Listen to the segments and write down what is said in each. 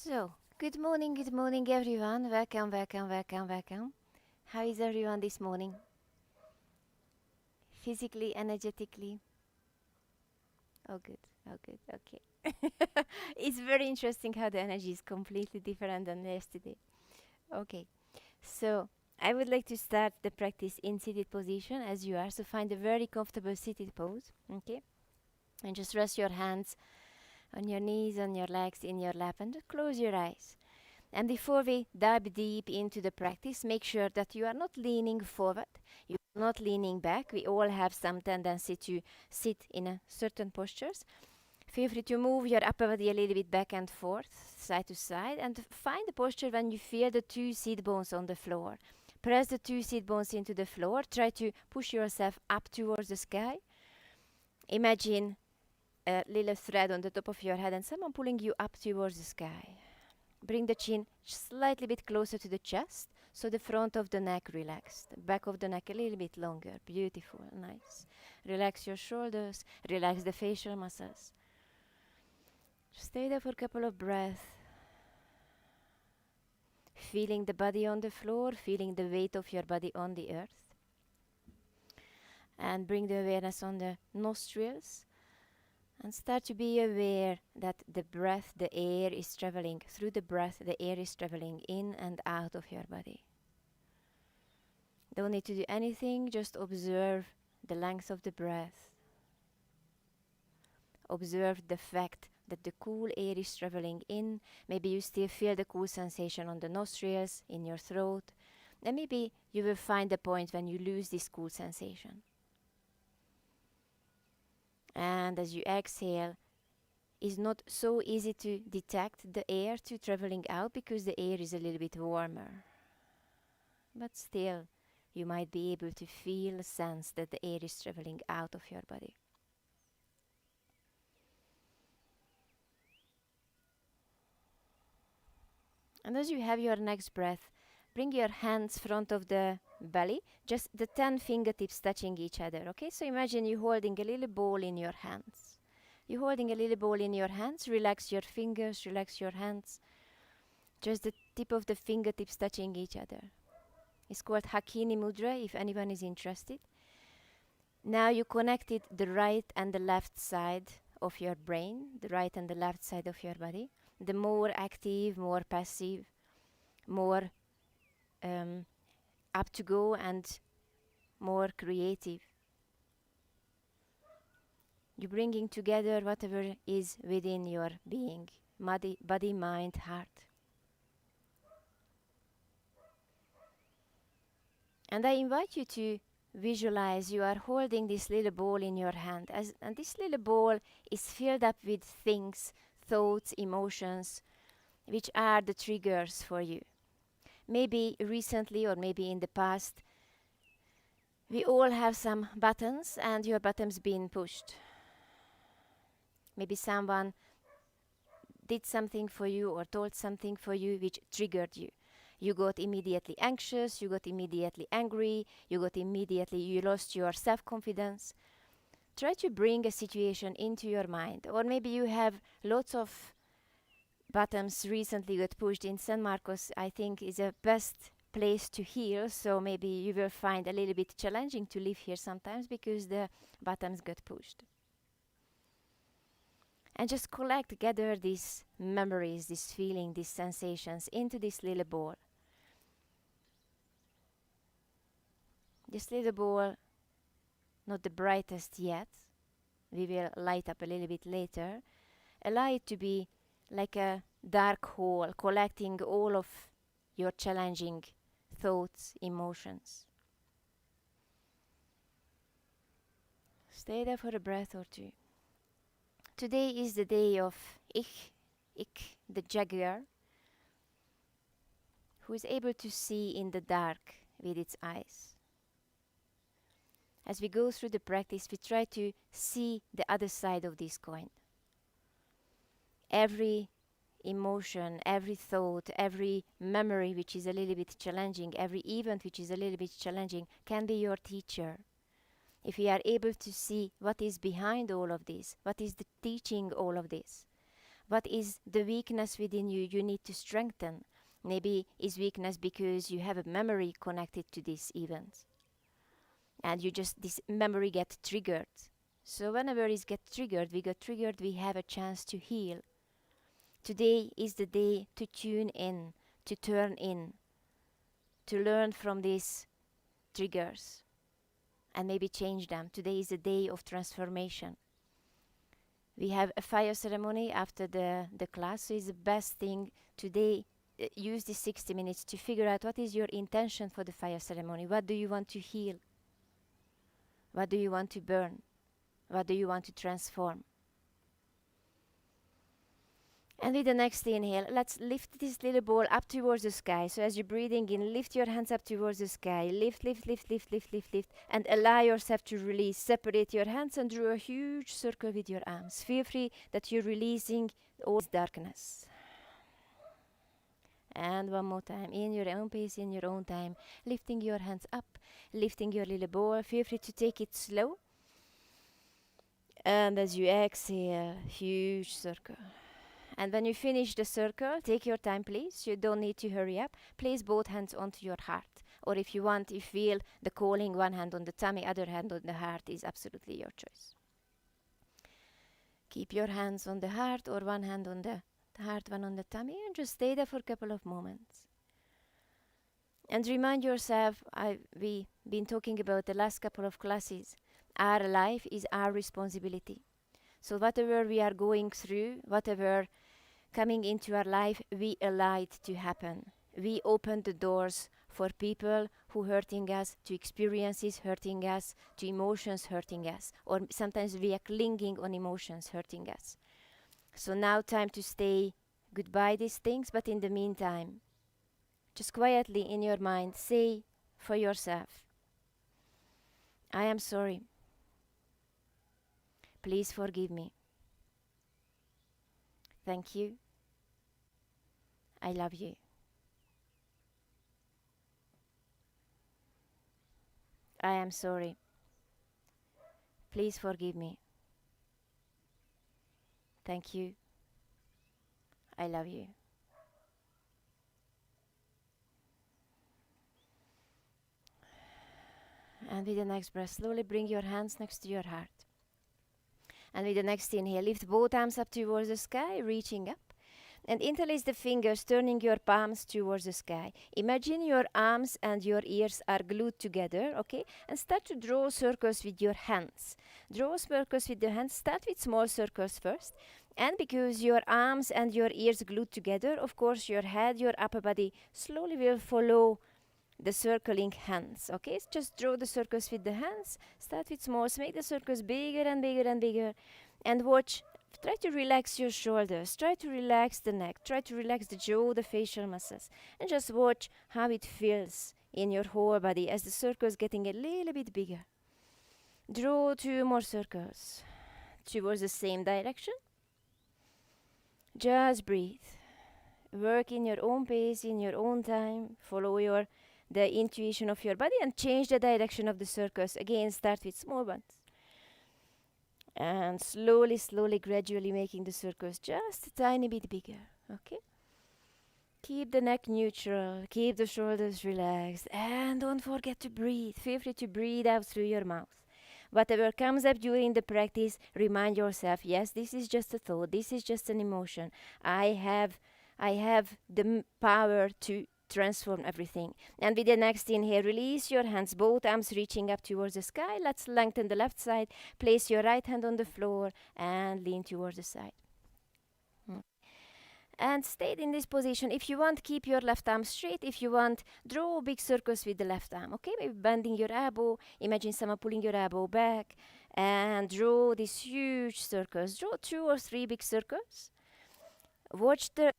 So, good morning everyone. Welcome, welcome, welcome, welcome. How is everyone this morning? Physically, energetically? Oh, good, oh, good, okay. It's very interesting how the energy is completely different than yesterday. Okay, so I would like to start the practice in seated position as you are. So, find a very comfortable seated pose, okay? And just rest your hands on your knees, on your legs, in your lap, and just close your eyes. And before we dive deep into the practice, make sure that you are not leaning forward, you are not leaning back. We all have some tendency to sit in a certain postures. Feel free to move your upper body a little bit back and forth, side to side, and find the posture when you feel the two seat bones on the floor. Press the two seat bones into the floor. Try to push yourself up towards the sky. Imagine a little thread on the top of your head and someone pulling you up towards the sky. Bring the chin slightly bit closer to the chest, so the front of the neck relaxed, back of the neck a little bit longer. Beautiful, nice. Relax your shoulders, relax the facial muscles. Stay there for a couple of breaths. Feeling the body on the floor, feeling the weight of your body on the earth. And bring the awareness on the nostrils. And start to be aware that the breath, the air is traveling. Through the breath, the air is traveling in and out of your body. Don't need to do anything, just observe the length of the breath. Observe the fact that the cool air is traveling in. Maybe you still feel the cool sensation on the nostrils, in your throat. And maybe you will find the point when you lose this cool sensation. And as you exhale, it's not so easy to detect the air to traveling out because the air is a little bit warmer. But still, you might be able to feel, sense that the air is traveling out of your body. And as you have your next breath, bring your hands front of the belly, just the 10 fingertips touching each other, okay? So imagine you holding a little ball in your hands. You're holding a little ball in your hands, relax your fingers, relax your hands. Just the tip of the fingertips touching each other. It's called Hakini Mudra, if anyone is interested. Now you connected the right and the left side of your brain, the right and the left side of your body. The more active, more passive, more up to go and more creative. You're bringing together whatever is within your being, body, mind, heart. And I invite you to visualize you are holding this little ball in your hand. And this little ball is filled up with things, thoughts, emotions, which are the triggers for you. Maybe recently or maybe in the past, we all have some buttons and your buttons being pushed. Maybe someone did something for you or told something for you which triggered you. You got immediately anxious, you got immediately angry, you lost your self-confidence. Try to bring a situation into your mind. Or maybe you have lots of buttons recently got pushed in San Marcos. I think is the best place to heal, so maybe you will find a little bit challenging to live here sometimes because the buttons got pushed. And just gather these memories, these feelings, these sensations into this little ball. This little ball, not the brightest yet, we will light up a little bit later. Allow it to be like a dark hole, collecting all of your challenging thoughts, emotions. Stay there for a breath or two. Today is the day of Ik, the jaguar, who is able to see in the dark with its eyes. As we go through the practice, we try to see the other side of this coin. Every emotion, every thought, every memory which is a little bit challenging, every event which is a little bit challenging can be your teacher. If we are able to see what is behind all of this, what is the teaching all of this, What is the weakness within you you need to strengthen? Maybe is weakness because you have a memory connected to this event. And this memory gets triggered. So whenever it gets triggered, we have a chance to heal. Today is the day to tune in, to turn in, to learn from these triggers and maybe change them. Today is the day of transformation. We have a fire ceremony after the class, so it's the best thing today. Use these 60 minutes to figure out what is your intention for the fire ceremony. What do you want to heal? What do you want to burn? What do you want to transform? And with the next inhale, let's lift this little ball up towards the sky. So as you're breathing in, lift your hands up towards the sky. Lift, lift, lift, lift, lift, lift, lift. And allow yourself to release. Separate your hands and draw a huge circle with your arms. Feel free that you're releasing all this darkness. And one more time, in your own pace, in your own time. Lifting your hands up, lifting your little ball. Feel free to take it slow. And as you exhale, huge circle. And when you finish the circle, take your time, please. You don't need to hurry up. Place both hands onto your heart. Or if you want, you feel the calling, one hand on the tummy, other hand on the heart is absolutely your choice. Keep your hands on the heart or one hand on the heart, one on the tummy, and just stay there for a couple of moments. And remind yourself, we've been talking about the last couple of classes, our life is our responsibility. So whatever we are going through, whatever coming into our life, we allow it to happen. We open the doors for people who hurting us, to experiences hurting us, to emotions hurting us. Or sometimes we are clinging on emotions hurting us. So now time to say goodbye these things, but in the meantime, just quietly in your mind, say for yourself, I am sorry. Please forgive me. Thank you. I love you. I am sorry. Please forgive me. Thank you. I love you. And with the next breath, slowly bring your hands next to your heart. And with the next inhale, lift both arms up towards the sky, reaching up. And interlace the fingers, turning your palms towards the sky. Imagine your arms and your ears are glued together, okay? And start to draw circles with your hands. Draw circles with the hands. Start with small circles first. And because your arms and your ears glued together, of course, your head, your upper body slowly will follow the circling hands, okay? So just draw the circles with the hands. Start with small, make the circles bigger and bigger and bigger. And watch. Try to relax your shoulders, try to relax the neck, try to relax the jaw, the facial muscles, and just watch how it feels in your whole body as the circle is getting a little bit bigger. Draw 2 more circles towards the same direction. Just breathe. Work in your own pace, in your own time. Follow the intuition of your body and change the direction of the circles. Again, start with small ones. And slowly, slowly, gradually making the circles just a tiny bit bigger, okay? Keep the neck neutral, keep the shoulders relaxed, and don't forget to breathe. Feel free to breathe out through your mouth. Whatever comes up during the practice, remind yourself, yes, this is just a thought, this is just an emotion. I have the power to transform everything. And with the next inhale, release your hands, both arms reaching up towards the sky. Let's lengthen the left side. Place your right hand on the floor and lean towards the side. And stay in this position. If you want, keep your left arm straight. If you want, draw big circles with the left arm, okay? Maybe bending your elbow. Imagine someone pulling your elbow back. And draw these huge circles. Draw 2 or 3 big circles. Watch the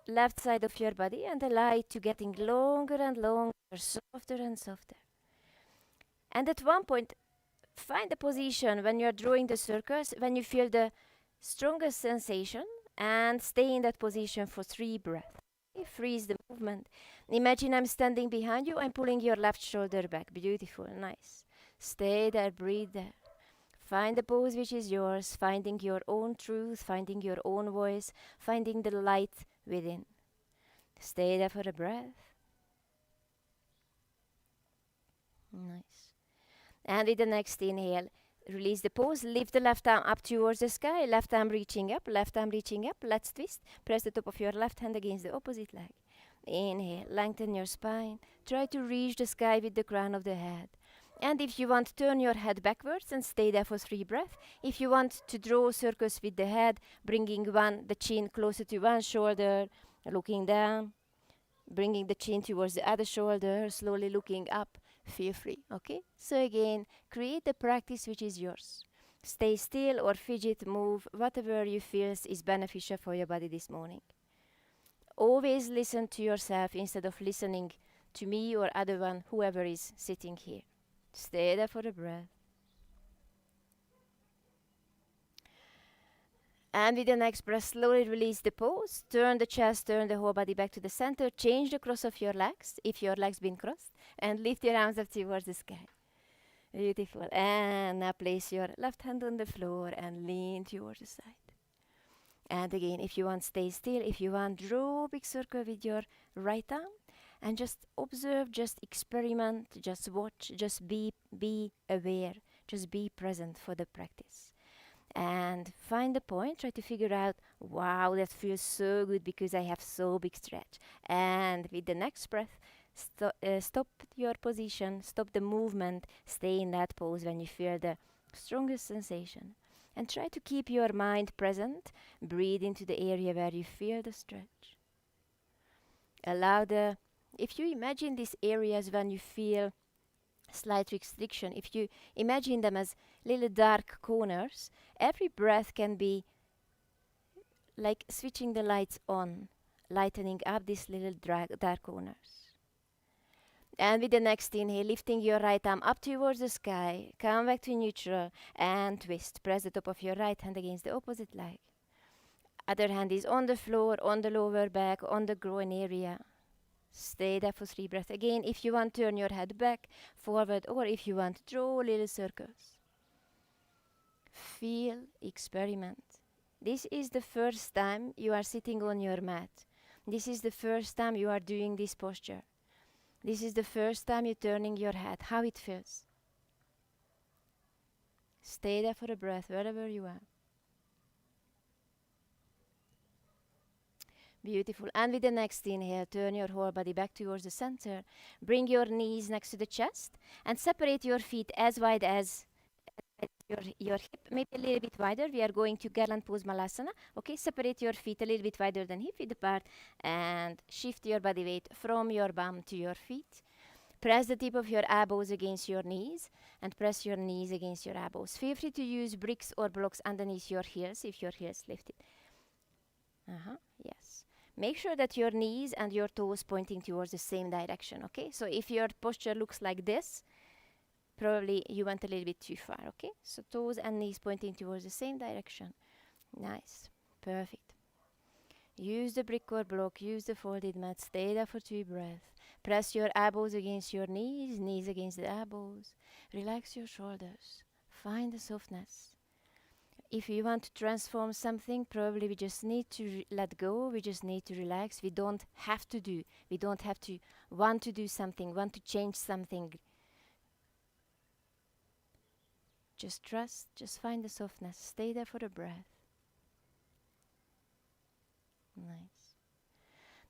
left side of your body and allow it to getting longer and longer, softer and softer. And at one point, find the position when you're drawing the circles, when you feel the strongest sensation, and stay in that position for 3 breaths. Freeze the movement. Imagine I'm standing behind you, I'm pulling your left shoulder back. Beautiful, nice. Stay there, breathe there. Find the pose which is yours, finding your own truth, finding your own voice, finding the light within. Stay there for a breath. Nice. And with the next inhale, release the pose, lift the left arm up towards the sky, left arm reaching up, left arm reaching up. Let's twist. Press the top of your left hand against the opposite leg. Inhale, lengthen your spine. Try to reach the sky with the crown of the head. And if you want, turn your head backwards and stay there for 3 breaths. If you want to draw circles with the head, bringing the chin closer to one shoulder, looking down, bringing the chin towards the other shoulder, slowly looking up, feel free, okay? So again, create the practice which is yours. Stay still or fidget, move, whatever you feel is beneficial for your body this morning. Always listen to yourself instead of listening to me or other one, whoever is sitting here. Stay there for a breath. And with the next breath, slowly release the pose. Turn the chest, turn the whole body back to the center. Change the cross of your legs, if your legs been crossed. And lift your arms up towards the sky. Beautiful. And now place your left hand on the floor and lean towards the side. And again, if you want, stay still. If you want, draw a big circle with your right arm. And just observe, just experiment, just watch, just be aware. Just be present for the practice. And find the point, try to figure out, wow, that feels so good because I have so big stretch. And with the next breath, stop your position, stop the movement, stay in that pose when you feel the strongest sensation. And try to keep your mind present, breathe into the area where you feel the stretch. If you imagine these areas when you feel slight restriction, if you imagine them as little dark corners, every breath can be like switching the lights on, lightening up these little dark corners. And with the next inhale, lifting your right arm up towards the sky, come back to neutral and twist. Press the top of your right hand against the opposite leg. Other hand is on the floor, on the lower back, on the groin area. Stay there for 3 breaths. Again, if you want, turn your head back, forward, or if you want, draw little circles. Feel, experiment. This is the first time you are sitting on your mat. This is the first time you are doing this posture. This is the first time you're turning your head. How it feels. Stay there for a breath, wherever you are. Beautiful. And with the next inhale, turn your whole body back towards the center. Bring your knees next to the chest and separate your feet as wide as your hip, maybe a little bit wider. We are going to Garland pose Malasana. Okay, separate your feet a little bit wider than hip width apart and shift your body weight from your bum to your feet. Press the tip of your elbows against your knees and press your knees against your elbows. Feel free to use bricks or blocks underneath your heels if your heels lifted. Yes. Make sure that your knees and your toes pointing towards the same direction, okay? So if your posture looks like this, probably you went a little bit too far, okay? So toes and knees pointing towards the same direction. Nice. Perfect. Use the brick or block, use the folded mat, stay there for 2 breaths. Press your elbows against your knees, knees against the elbows. Relax your shoulders. Find the softness. If you want to transform something, probably we just need to let go. We just need to relax. We don't have to do. We don't have to want to do something, want to change something. Just trust, just find the softness. Stay there for a breath. Nice.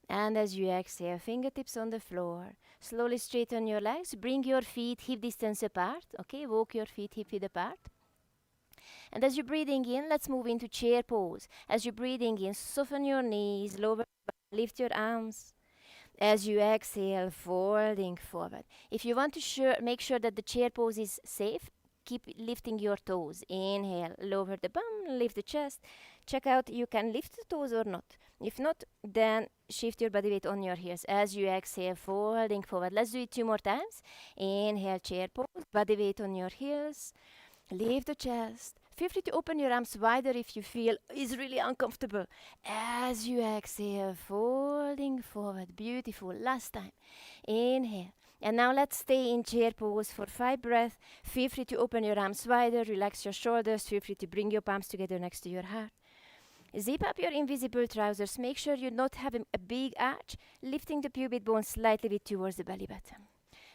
And as you exhale, fingertips on the floor. Slowly straighten your legs. Bring your feet hip distance apart. Okay, walk your feet hip width apart. And as you're breathing in, let's move into chair pose. As you're breathing in, soften your knees, lower, lift your arms. As you exhale, folding forward. If you want to make sure that the chair pose is safe, keep lifting your toes. Inhale, lower the bum, lift the chest. Check out you can lift the toes or not. If not, then shift your body weight on your heels. As you exhale, folding forward. Let's do it 2 more times. Inhale, chair pose, body weight on your heels. Lift the chest. Feel free to open your arms wider if you feel is really uncomfortable. As you exhale, folding forward. Beautiful. Last time. Inhale. And now let's stay in chair pose for 5 breaths. Feel free to open your arms wider, relax your shoulders, feel free to bring your palms together next to your heart. Zip up your invisible trousers, make sure you not have a big arch, lifting the pubic bone slightly bit towards the belly button.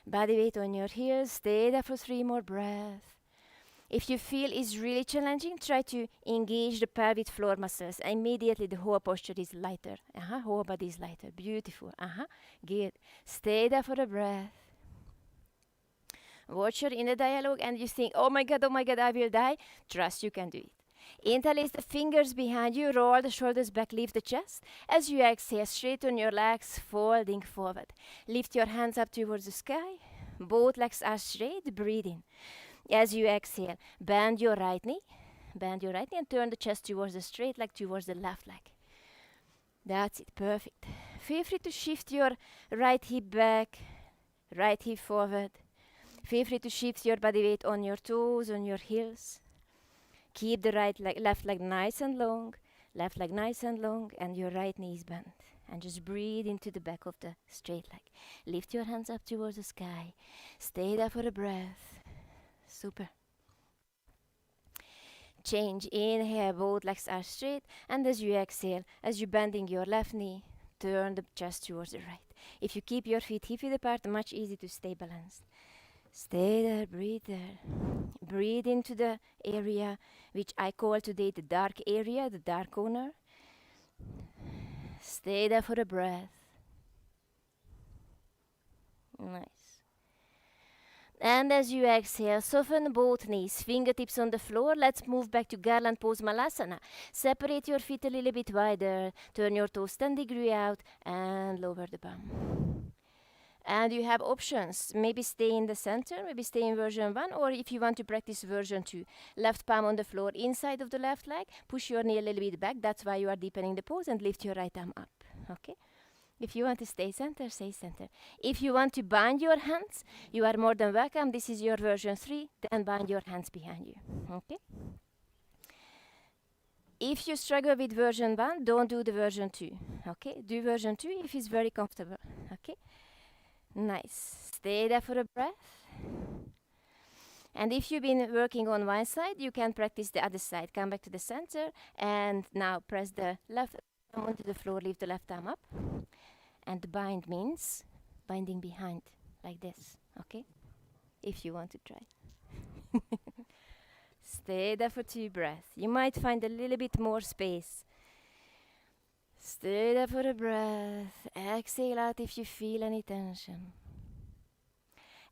Body weight on your heels, stay there for 3 more breaths. If you feel it's really challenging, try to engage the pelvic floor muscles. Immediately the whole posture is lighter. Whole body is lighter. Beautiful. Good. Stay there for a breath. Watch your inner dialogue and you think, oh my God, I will die. Trust you can do it. Interlace the fingers behind you, roll the shoulders back, lift the chest. As you exhale, straighten your legs, folding forward. Lift your hands up towards the sky. Both legs are straight, breathe in. As you exhale, bend your right knee and turn the chest towards the straight leg, towards the left leg. That's it, perfect. Feel free to shift your right hip back, right hip forward. Feel free to shift your body weight on your toes, on your heels. Keep the left leg nice and long, and your right knee is bent. And just breathe into the back of the straight leg. Lift your hands up towards the sky. Stay there for a breath. Super. Change. Inhale, both legs are straight. And as you exhale, as you're bending your left knee, turn the chest towards the right. If you keep your feet hip width apart, much easier to stay balanced. Stay there, breathe there. Breathe into the area which I call today the dark area, the dark corner. Stay there for a breath. Nice. And as you exhale, soften both knees, fingertips on the floor. Let's move back to Garland pose, Malasana. Separate your feet a little bit wider. Turn your toes 10 degrees out and lower the bum. And you have options. Maybe stay in the center, maybe stay in version 1, or if you want to practice version 2. Left palm on the floor, inside of the left leg. Push your knee a little bit back. That's why you are deepening the pose, and lift your right arm up. Okay? If you want to stay center, stay center. If you want to bind your hands, you are more than welcome. This is your version 3. Then bind your hands behind you. Okay? If you struggle with version 1, don't do the version 2. Okay? Do version 2 if it's very comfortable. Okay? Nice. Stay there for a breath. And if you've been working on one side, you can practice the other side. Come back to the center and now press the left arm onto the floor, lift the left arm up. And bind means binding behind, like this, okay? If you want to try. Stay there for 2 breaths. You might find a little bit more space. Stay there for a breath. Exhale out if you feel any tension.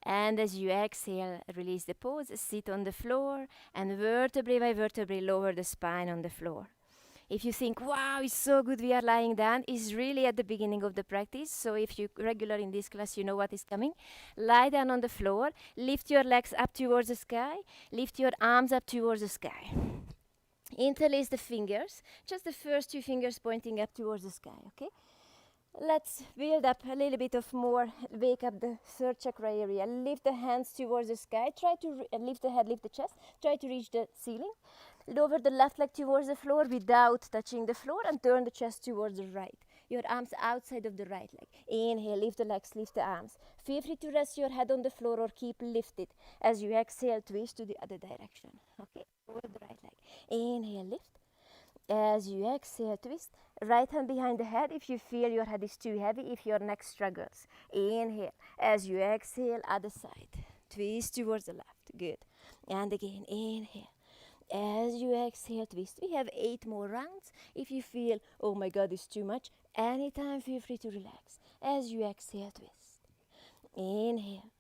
And as you exhale, release the pose, sit on the floor, and vertebrae by vertebrae lower the spine on the floor. If you think, wow, it's so good we are lying down, it's really at the beginning of the practice. So if you're regular in this class, you know what is coming. Lie down on the floor, lift your legs up towards the sky, lift your arms up towards the sky. Interlace the fingers, just the first 2 fingers pointing up towards the sky, okay? Let's build up a little bit of more, wake up the 3rd chakra area. Lift the hands towards the sky, try to lift the head, lift the chest, try to reach the ceiling. Lower the left leg towards the floor without touching the floor and turn the chest towards the right. Your arms outside of the right leg. Inhale, lift the legs, lift the arms. Feel free to rest your head on the floor or keep lifted. As you exhale, twist to the other direction. Okay, over the right leg. Inhale, lift. As you exhale, twist. Right hand behind the head if you feel your head is too heavy, if your neck struggles. Inhale. As you exhale, other side. Twist towards the left. Good. And again, inhale. As you exhale, twist. We have 8 more rounds. If you feel, oh my God, it's too much, anytime feel free to relax. As you exhale, twist. Inhale.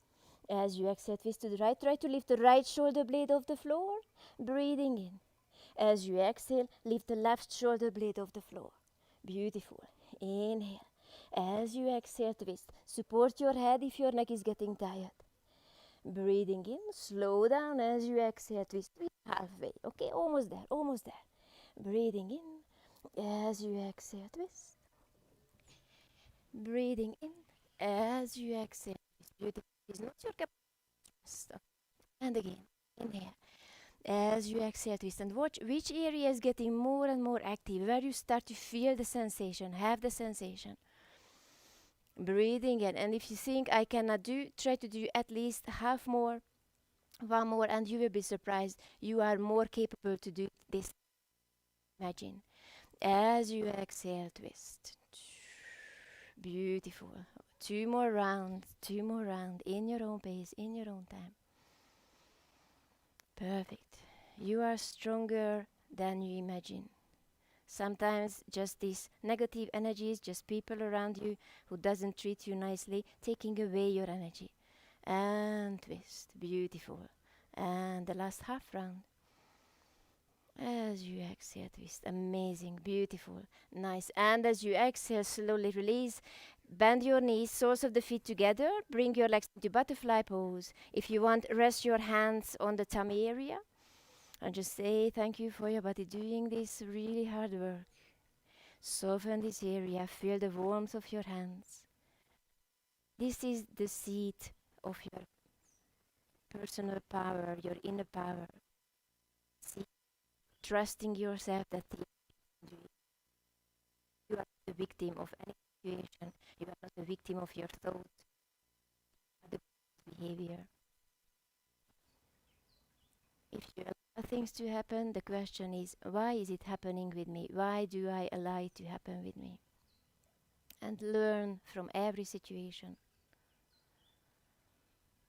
As you exhale, twist to the right. Try to lift the right shoulder blade off the floor. Breathing in. As you exhale, lift the left shoulder blade off the floor. Beautiful. Inhale. As you exhale, twist. Support your head if your neck is getting tired. Breathing in, slow down as you exhale, twist. Halfway, okay, almost there, almost there. Breathing in, as you exhale, twist. Breathing in, as you exhale, twist. Beautiful. It's not your capacity. And again, inhale. As you exhale, twist, and watch which area is getting more and more active, where you start to feel the sensation, have the sensation. Breathing in. And if you think I cannot do, try to do at least half more, one more, and you will be surprised. You are more capable to do this. Imagine. As you exhale, twist. Beautiful. Two more rounds, in your own pace, in your own time. Perfect. You are stronger than you imagine. Sometimes just these negative energies, just people around you who doesn't treat you nicely, taking away your energy. And twist. Beautiful. And the last half round. As you exhale, twist. Amazing. Beautiful. Nice. And as you exhale, slowly release. Bend your knees, soles of the feet together. Bring your legs into butterfly pose. If you want, rest your hands on the tummy area. And just say thank you for your body doing this really hard work. Soften this area. Feel the warmth of your hands. This is the seat of your personal power, your inner power. See, trusting yourself that you are not the victim of any situation. You are not the victim of your thoughts, the behavior. If you allow things to happen, the question is, why is it happening with me? Why do I allow it to happen with me? And learn from every situation.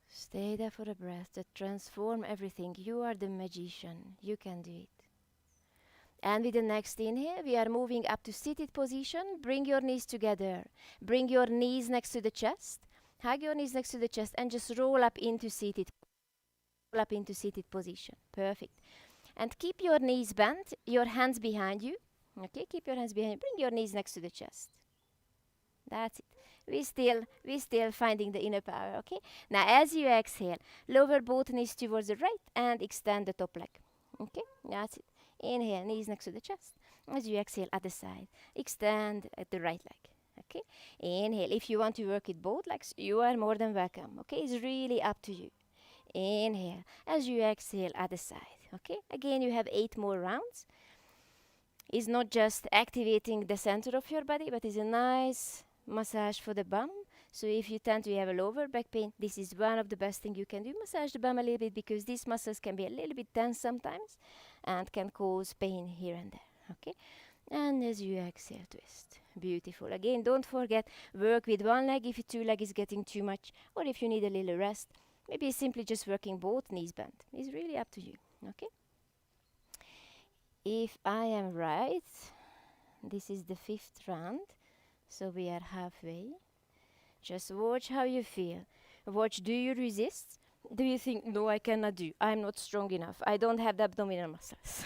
Stay there for a breath that transform everything. You are the magician. You can do it. And with the next inhale, we are moving up to seated position. Bring your knees together. Bring your knees next to the chest. Hug your knees next to the chest and just roll up into seated. Roll up into seated position. Perfect. And keep your knees bent, your hands behind you. Okay, keep your hands behind you. Bring your knees next to the chest. That's it. We still finding the inner power, okay? Now as you exhale, lower both knees towards the right and extend the top leg. Okay, that's it. Inhale, knees next to the chest. As you exhale, other side. Extend at the right leg. Okay, inhale. If you want to work with both legs, you are more than welcome. Okay, it's really up to you. Inhale. As you exhale, other side. Okay, again, you have 8 more rounds. It's not just activating the center of your body, but it's a nice massage for the bum. So if you tend to have a lower back pain, this is one of the best things you can do. Massage the bum a little bit because these muscles can be a little bit tense sometimes and can cause pain here and there. Okay? And as you exhale, twist. Beautiful. Again, don't forget, work with one leg if your two leg is getting too much, or if you need a little rest. Maybe simply just working both knees bent. It's really up to you. Okay? If I am right, this is the 5th round, so we are halfway. Just watch how you feel. Watch, do you resist? Do you think, no, I cannot do, I'm not strong enough, I don't have the abdominal muscles?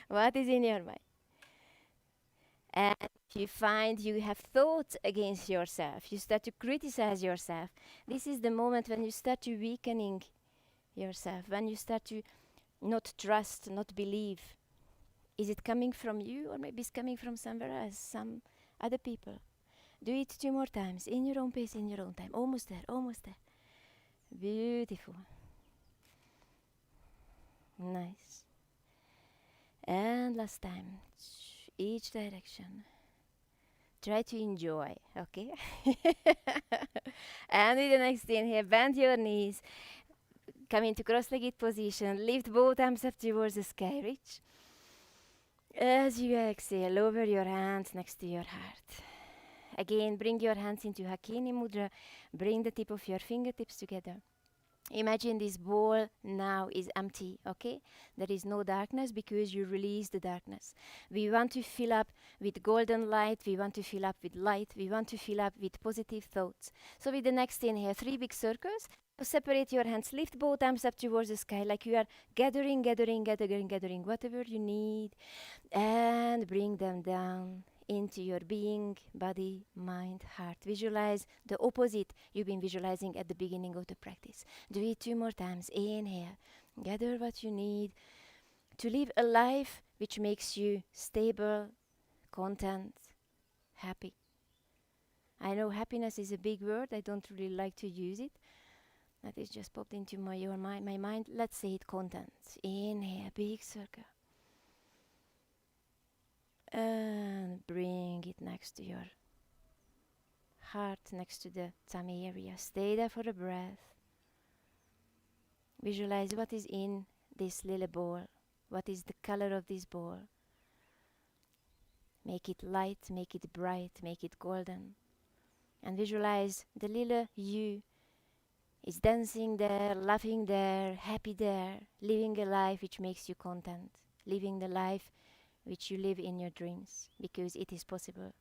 What is in your mind? And if you find you have thoughts against yourself, you start to criticize yourself, this is the moment when you start to weakening yourself, when you start to not trust, not believe. Is it coming from you, or maybe it's coming from somewhere else, some other people? Do it 2 more times, in your own pace, in your own time. Almost there, almost there. Beautiful. Nice. And last time, each direction. Try to enjoy, okay? And with the next inhale, bend your knees. Come into cross-legged position. Lift both arms up towards the sky. Reach. As you exhale, lower your hands next to your heart. Again, bring your hands into Hakini Mudra. Bring the tip of your fingertips together. Imagine this ball now is empty, okay? There is no darkness because you release the darkness. We want to fill up with golden light. We want to fill up with light. We want to fill up with positive thoughts. So with the next inhale, 3 big circles. Separate your hands. Lift both arms up towards the sky like you are gathering whatever you need. And bring them down into your being, body, mind, heart. Visualize the opposite you've been visualizing at the beginning of the practice. Do it 2 more times. Inhale. Gather what you need to live a life which makes you stable, content, happy. I know happiness is a big word. I don't really like to use it. That is just popped into my mind. Let's say it, content. Inhale, big circle. And bring it next to your heart next to the tummy area. Stay there for the breath. Visualize what is in this little ball. What is the color of this ball? Make it light, make it bright, make it golden. And visualize the little you is dancing there, laughing there, happy there, living a life which makes you content, living the life which you live in your dreams, because it is possible.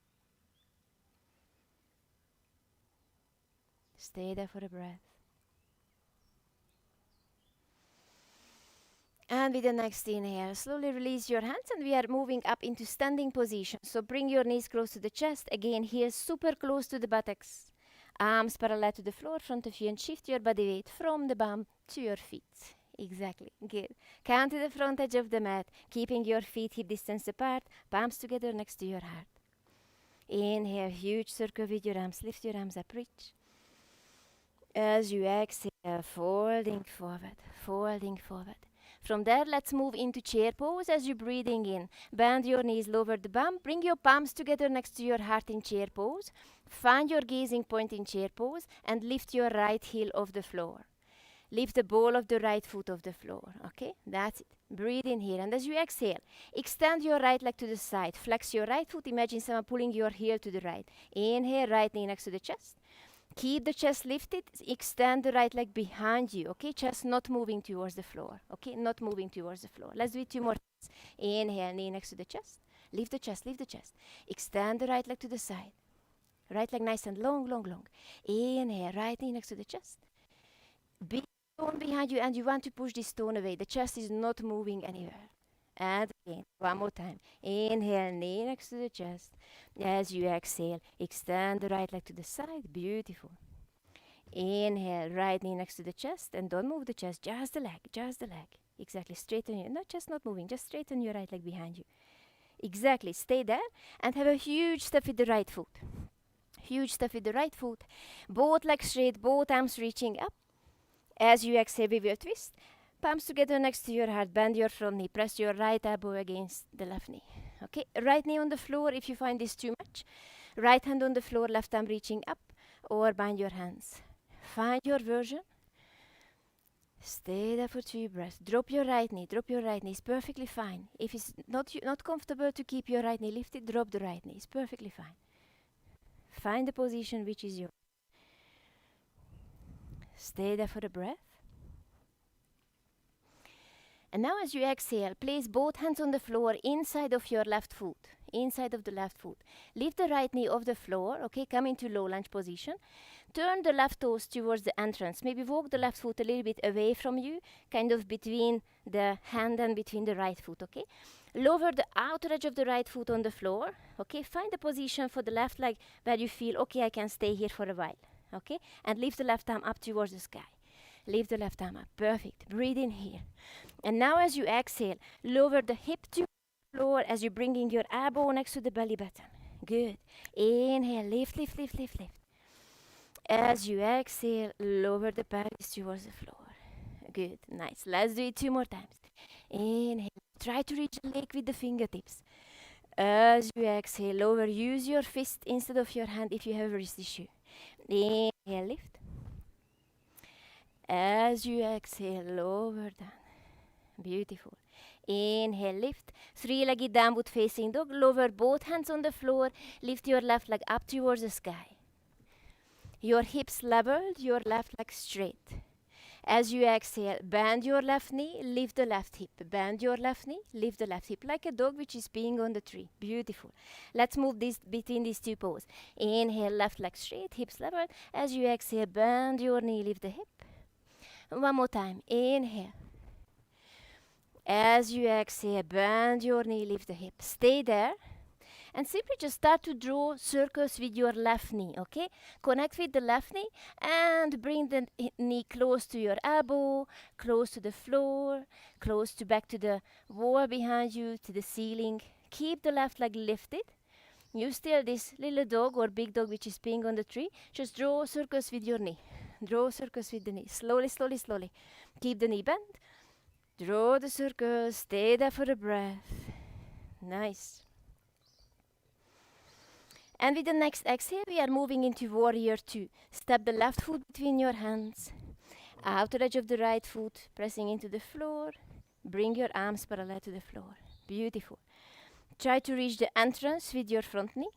Stay there for a breath. And with the next inhale, slowly release your hands, and we are moving up into standing position. So bring your knees close to the chest. Again, heels super close to the buttocks. Arms parallel to the floor, front of you, and shift your body weight from the bum to your feet. Exactly. Good. Come to the front edge of the mat, keeping your feet hip distance apart, palms together next to your heart. Inhale, huge circle with your arms. Lift your arms up, reach. As you exhale, folding forward, folding forward. From there, let's move into chair pose. As you're breathing in, bend your knees, lower the bum, bring your palms together next to your heart in chair pose. Find your gazing point in chair pose and lift your right heel off the floor. Lift the ball of the right foot off the floor. Okay, that's it. Breathe in here, and as you exhale, extend your right leg to the side. Flex your right foot. Imagine someone pulling your heel to the right. Inhale, right knee next to the chest. Keep the chest lifted. Extend the right leg behind you. Okay, chest not moving towards the floor. Okay, not moving towards the floor. Let's do it 2 more times. Inhale, knee next to the chest. Lift the chest, lift the chest. Extend the right leg to the side. Right leg nice and long, long, long. Inhale, right knee next to the chest. Big stone behind you, and you want to push this stone away. The chest is not moving anywhere. And again, 1 more time. Inhale, knee next to the chest. As you exhale, extend the right leg to the side. Beautiful. Inhale, right knee next to the chest, and don't move the chest, just the leg, just the leg. Exactly, straighten your, not just not moving, just straighten your right leg behind you. Exactly, stay there, and have a huge step with the right foot. Huge step with the right foot. Both legs straight, both arms reaching up. As you exhale, with your twist. Palms together next to your heart. Bend your front knee. Press your right elbow against the left knee. Okay, right knee on the floor if you find this too much. Right hand on the floor, left arm reaching up. Or bind your hands. Find your version. Stay there for 2 breaths. Drop your right knee. Drop your right knee. It's perfectly fine. If it's not comfortable to keep your right knee lifted, drop the right knee. It's perfectly fine. Find the position which is yours. Stay there for the breath. And now as you exhale, place both hands on the floor inside of your left foot. Inside of the left foot. Lift the right knee off the floor. Okay, come into low lunge position. Turn the left toes towards the entrance. Maybe walk the left foot a little bit away from you, kind of between the hand and between the right foot, okay? Lower the outer edge of the right foot on the floor, okay? Find the position for the left leg where you feel, okay, I can stay here for a while, okay? And lift the left arm up towards the sky. Lift the left arm up. Perfect. Breathe in here. And now as you exhale, lower the hip to the floor as you're bringing your elbow next to the belly button. Good. Inhale, lift, lift, lift, lift, lift. As you exhale, lower the pelvis towards the floor. Good. Nice. Let's do it 2 more times. Inhale. Try to reach the leg with the fingertips. As you exhale, lower. Use your fist instead of your hand if you have a wrist issue. Inhale, lift. As you exhale, lower down. Beautiful. Inhale, lift. 3-legged downward facing dog. Lower both hands on the floor. Lift your left leg up towards the sky. Your hips leveled, your left leg straight. As you exhale, bend your left knee, lift the left hip. Bend your left knee, lift the left hip, like a dog which is peeing on the tree. Beautiful. Let's move this between these 2 poses. Inhale, left leg straight, hips leveled. As you exhale, bend your knee, lift the hip. 1 more time. Inhale. As you exhale, bend your knee, lift the hip. Stay there. And simply just start to draw circles with your left knee, okay? Connect with the left knee and bring the knee close to your elbow, close to the floor, close to back to the wall behind you, to the ceiling. Keep the left leg lifted. You still this little dog or big dog which is peeing on the tree. Just draw circles with your knee. Draw circles with the knee. Slowly, slowly, slowly. Keep the knee bent. Draw the circles. Stay there for the breath. Nice. And with the next exhale, we are moving into warrior 2. Step the left foot between your hands. Outer edge of the right foot, pressing into the floor. Bring your arms parallel to the floor. Beautiful. Try to reach the entrance with your front knee.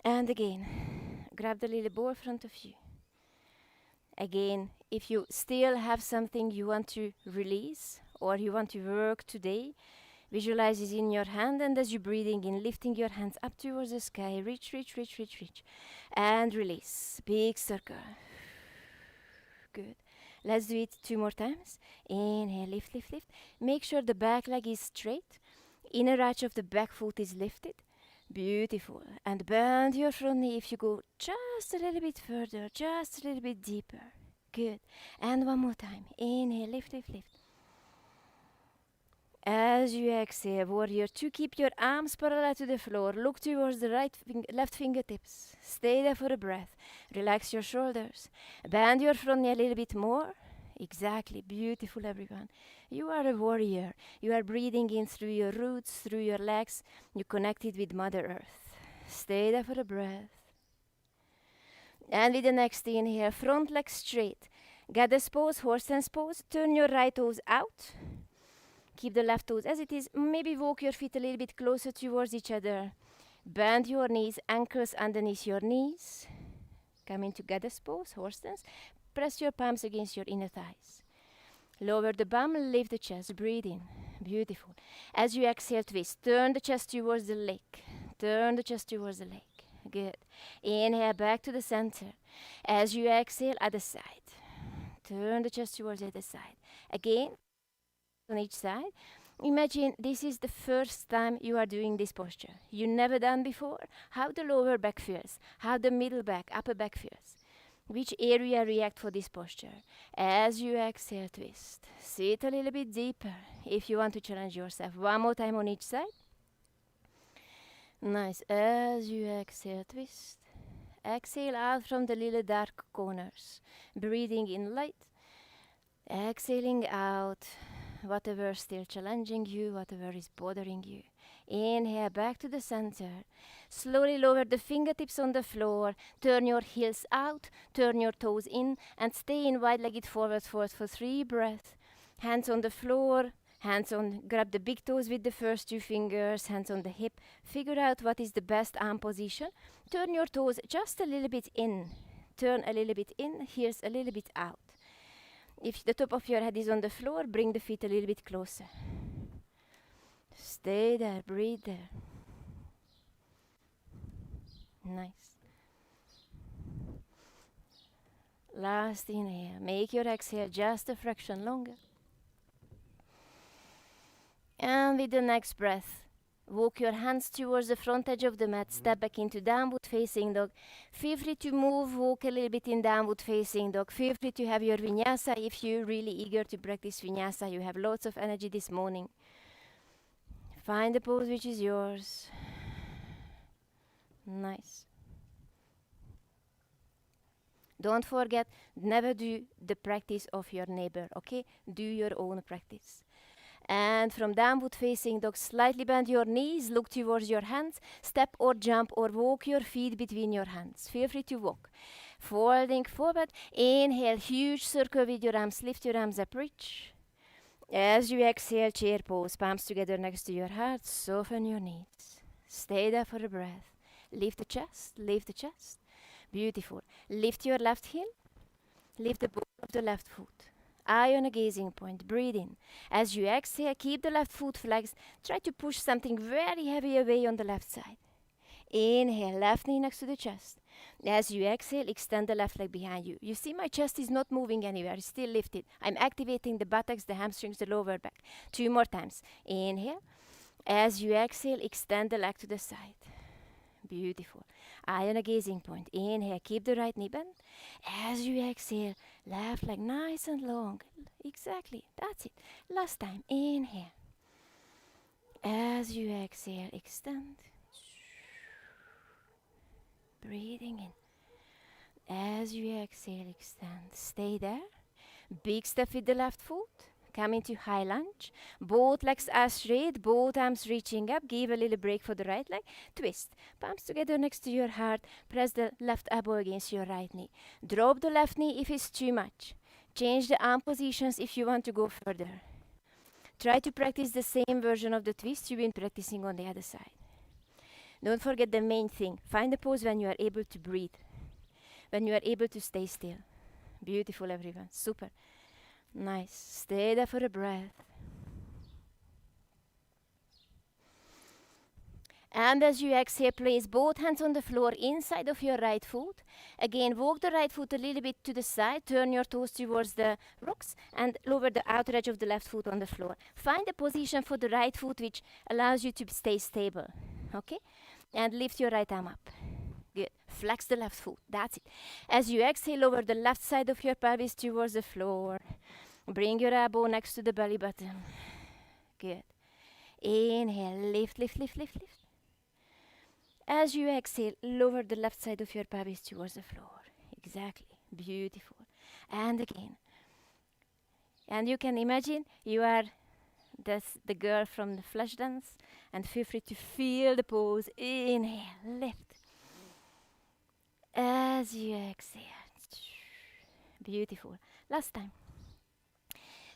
And again, grab the little ball in front of you. Again, if you still have something you want to release or you want to work today, visualize it in your hand, and as you're breathing in, lifting your hands up towards the sky, reach, reach, reach, reach, reach, and release. Big circle. Good. Let's do it 2 more times. Inhale, lift, lift, lift. Make sure the back leg is straight. Inner arch of the back foot is lifted. Beautiful. And bend your front knee if you go just a little bit further, just a little bit deeper. Good. And one more time. Inhale, lift, lift, lift. As you exhale, warrior 2, keep your arms parallel to the floor. Look towards the left fingertips. Stay there for a breath. Relax your shoulders. Bend your front knee a little bit more. Exactly. Beautiful, everyone. You are a warrior. You are breathing in through your roots, through your legs. You're connected with Mother Earth. Stay there for a breath. And with the next inhale, front leg straight. Goddess pose, horse stance pose. Turn your right toes out. Keep the left toes as it is. Maybe walk your feet a little bit closer towards each other. Bend your knees, ankles underneath your knees. Come into goddess pose, horse stance. Press your palms against your inner thighs. Lower the bum, lift the chest, breathe in. Beautiful. As you exhale, twist. Turn the chest towards the leg. Turn the chest towards the leg. Good. Inhale, back to the center. As you exhale, other side. Turn the chest towards the other side. Again, on each side. Imagine this is the first time you are doing this posture. You never done before. How the lower back feels. How the middle back, upper back feels. Which area react for this posture? As you exhale, twist. Sit a little bit deeper if you want to challenge yourself. One more time on each side. Nice. As you exhale, twist. Exhale out from the little dark corners. Breathing in light. Exhaling out whatever is still challenging you, whatever is bothering you. Inhale, back to the center. Slowly lower the fingertips on the floor. Turn your heels out, turn your toes in, and stay in wide-legged forward fold for 3 breaths. Hands on the floor, hands on, grab the big toes with the first 2 fingers, hands on the hip. Figure out what is the best arm position. Turn your toes just a little bit in. Turn a little bit in, heels a little bit out. If the top of your head is on the floor, bring the feet a little bit closer. Stay there, breathe there. Nice. Last inhale. Make your exhale just a fraction longer. And with the next breath, walk your hands towards the front edge of the mat. Step back into downward facing dog. Feel free to move, walk a little bit in downward facing dog. Feel free to have your vinyasa if you're really eager to practice vinyasa. You have lots of energy this morning. Find the pose which is yours. Nice. Don't forget, never do the practice of your neighbor, okay? Do your own practice. And from downward facing dog, slightly bend your knees, look towards your hands, step or jump or walk your feet between your hands. Feel free to walk. Folding forward, inhale, huge circle with your arms, lift your arms up, reach. As you exhale, chair pose, palms together next to your heart, soften your knees. Stay there for a breath. Lift the chest, lift the chest. Beautiful. Lift your left heel, lift the ball of the left foot. Eye on a gazing point, breathe in. As you exhale, keep the left foot flexed. Try to push something very heavy away on the left side. Inhale, left knee next to the chest. As you exhale, extend the left leg behind you. You see my chest is not moving anywhere, it's still lifted. I'm activating the buttocks, the hamstrings, the lower back. 2 more times. Inhale. As you exhale, extend the leg to the side. Beautiful. Eye on a gazing point. Inhale, keep the right knee bent. As you exhale, left leg nice and long. Exactly, that's it. Last time, inhale. As you exhale, extend. Breathing in. As you exhale, extend. Stay there. Big step with the left foot. Come into high lunge. Both legs are straight, both arms reaching up. Give a little break for the right leg. Twist. Palms together next to your heart. Press the left elbow against your right knee. Drop the left knee if it's too much. Change the arm positions if you want to go further. Try to practice the same version of the twist you've been practicing on the other side. Don't forget the main thing. Find a pose when you are able to breathe. When you are able to stay still. Beautiful, everyone. Super. Nice. Stay there for a breath. And as you exhale, place both hands on the floor inside of your right foot. Again, walk the right foot a little bit to the side. Turn your toes towards the rocks and lower the outer edge of the left foot on the floor. Find a position for the right foot which allows you to stay stable. Okay? And lift your right arm up. Good. Flex the left foot. That's it. As you exhale, lower the left side of your pelvis towards the floor. Bring your elbow next to the belly button. Good. Inhale. Lift, lift, lift, lift, lift. As you exhale, lower the left side of your pelvis towards the floor. Exactly. Beautiful. And again. And you can imagine you are the girl from the flash dance. And feel free to feel the pose. Inhale. Lift. As you exhale. Beautiful. Last time.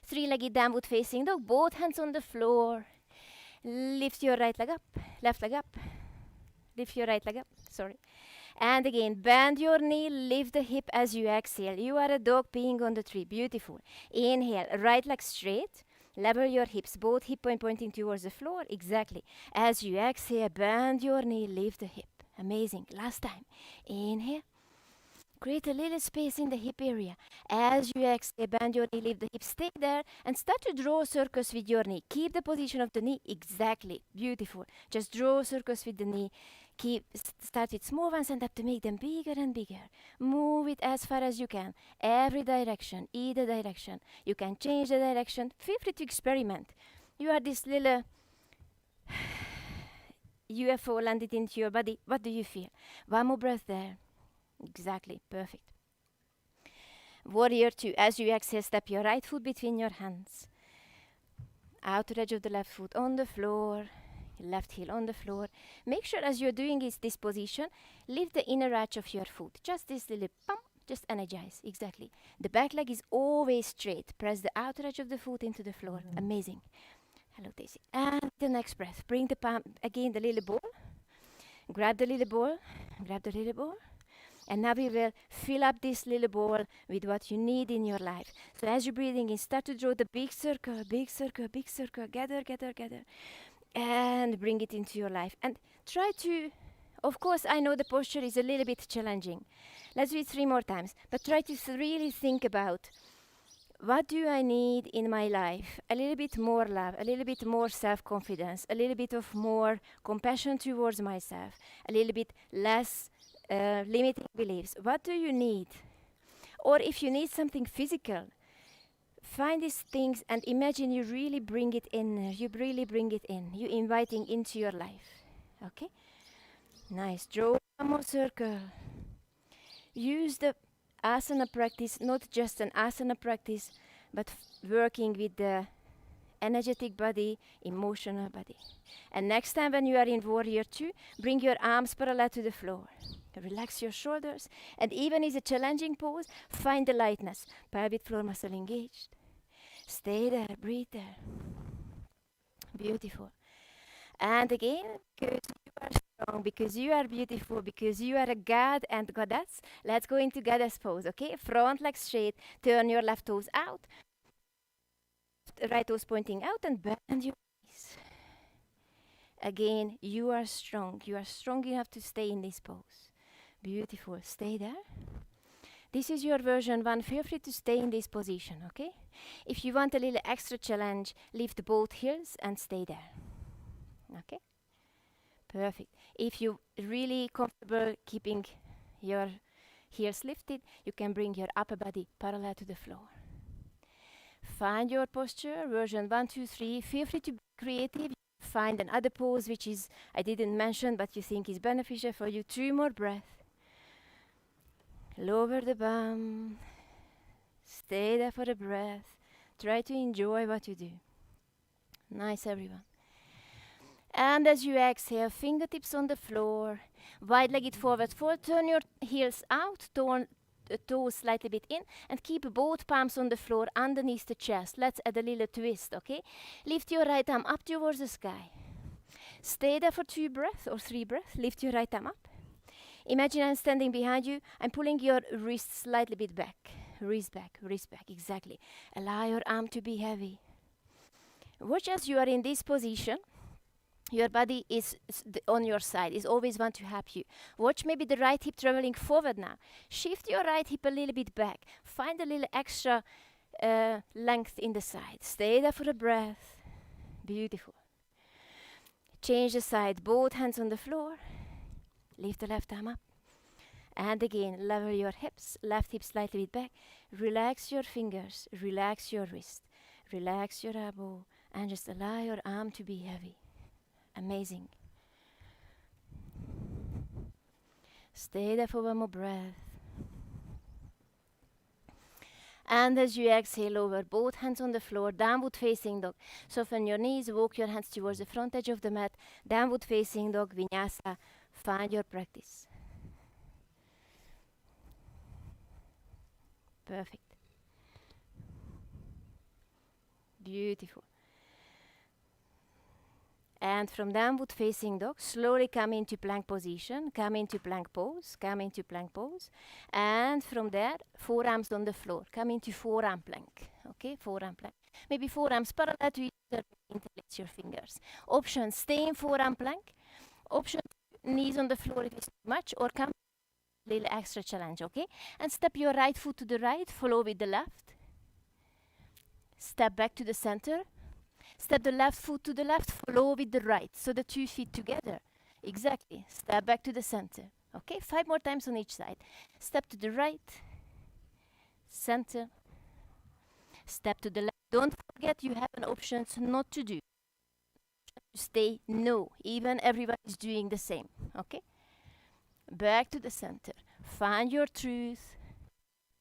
Three-legged downward facing dog. Both hands on the floor. Lift your right leg up. Left leg up. Lift your right leg up. Sorry. And again, bend your knee. Lift the hip as you exhale. You are a dog peeing on the tree. Beautiful. Inhale. Right leg straight. Level your hips. Both hip pointing towards the floor. Exactly. As you exhale, bend your knee. Lift the hip. Amazing. Last time. Inhale. Create a little space in the hip area. As you exhale, bend your knee, lift the hip, stay there, and start to draw circles with your knee. Keep the position of the knee. Exactly. Beautiful. Just draw circles with the knee. Start with small ones and have to make them bigger and bigger. Move it as far as you can. Every direction, either direction. You can change the direction. Feel free to experiment. You are this little UFO landed into your body. What do you feel? One more breath there. Exactly. Perfect. Warrior 2. As you exhale, step your right foot between your hands. Outer edge of the left foot on the floor. Left heel on the floor. Make sure as you're doing this position, lift the inner arch of your foot. Just this little pump. Just energize. Exactly. The back leg is always straight. Press the outer edge of the foot into the floor. Amazing. Hello, Daisy. And the next breath. Bring the palm, again, the little ball. Grab the little ball. Grab the little ball. And now we will fill up this little ball with what you need in your life. So as you're breathing in, start to draw the big circle, big circle, big circle. Gather, gather, gather. And bring it into your life. And try to, of course, I know the posture is a little bit challenging. Let's do it 3 more times. But try to really think about, what do I need in my life? A little bit more love, a little bit more self-confidence, a little bit of more compassion towards myself, a little bit less limiting beliefs. What do you need? Or if you need something physical, find these things and imagine you really bring it in. You really bring it in. You inviting into your life. Okay? Nice. Draw one more circle. Use the asana practice, not just an asana practice, but working with the energetic body, emotional body. And next time when you are in Warrior 2, bring your arms parallel to the floor. Relax your shoulders. And even in a challenging pose, find the lightness. Pelvic floor muscle engaged. Stay there, breathe there. Beautiful. And again, because you are strong, because you are beautiful, because you are a god and goddess, let's go into goddess pose, okay? Front leg straight, turn your left toes out, right toes pointing out, and bend your knees. Again, you are strong. You are strong enough to stay in this pose. Beautiful. Stay there. This is your version 1. Feel free to stay in this position, okay? If you want a little extra challenge, lift both heels and stay there. Okay? Perfect. If you're really comfortable keeping your heels lifted, you can bring your upper body parallel to the floor. Find your posture, version 1, 2, 3. Feel free to be creative. Find another pose which is I didn't mention but you think is beneficial for you. 2 more breaths. Lower the bum. Stay there for a breath. Try to enjoy what you do. Nice, everyone. And as you exhale, fingertips on the floor, wide-legged forward fold, turn your heels out, toes slightly bit in, and keep both palms on the floor underneath the chest. Let's add a little twist, okay? Lift your right arm up towards the sky. Stay there for 2 breaths or 3 breaths. Lift your right arm up. Imagine I'm standing behind you. I'm pulling your wrist slightly bit back. Wrist back, exactly. Allow your arm to be heavy. Watch as you are in this position. Your body is on your side, is always want to help you. Watch maybe the right hip traveling forward now. Shift your right hip a little bit back. Find a little extra length in the side. Stay there for a breath. Beautiful. Change the side, both hands on the floor. Lift the left arm up. And again, level your hips, left hip slightly bit back. Relax your fingers, relax your wrist, relax your elbow, and just allow your arm to be heavy. Amazing. Stay there for one more breath. And as you exhale over, both hands on the floor, downward facing dog. Soften your knees, walk your hands towards the front edge of the mat. Downward facing dog, vinyasa. Find your practice. Perfect. Beautiful. And from downward facing dog, slowly come into plank position, come into plank pose, come into plank pose. And from there, forearms on the floor, come into forearm plank. Okay, forearm plank. Maybe forearms parallel to each other, interlace your fingers. Option, stay in forearm plank. Option, knees on the floor if it's too much, or come a little extra challenge, okay? And step your right foot to the right, follow with the left. Step back to the center. Step the left foot to the left, follow with the right, so the 2 feet together. Exactly. Step back to the center. Okay, 5 more times on each side. Step to the right, center. Step to the left. Don't forget you have an option not to do. Stay no, even everybody is doing the same. Okay? Back to the center. Find your truth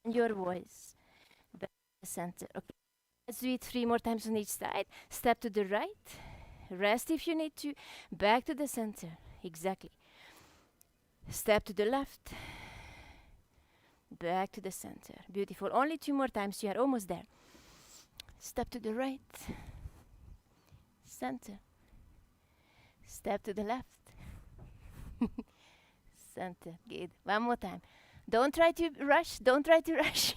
and your voice. Back to the center. Okay. Let's do it 3 more times on each side. Step to the right. Rest if you need to. Back to the center. Exactly. Step to the left. Back to the center. Beautiful. Only 2 more times. You are almost there. Step to the right. Center. Step to the left. Center. Good. One more time. Don't try to rush. Don't try to rush.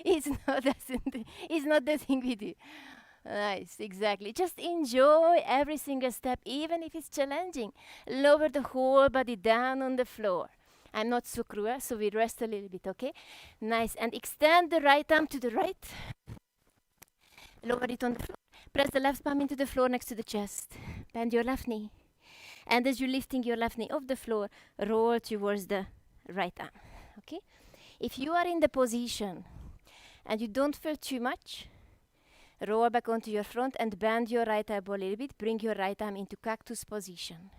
It's not the thing we do. Nice, exactly. Just enjoy every single step, even if it's challenging. Lower the whole body down on the floor. I'm not so cruel, so we rest a little bit, okay? Nice. And extend the right arm to the right. Lower it on the floor. Press the left palm into the floor next to the chest. Bend your left knee. And as you're lifting your left knee off the floor, roll towards the right arm, okay? If you are in the position and you don't feel too much, roll back onto your front and bend your right elbow a little bit. Bring your right arm into cactus position.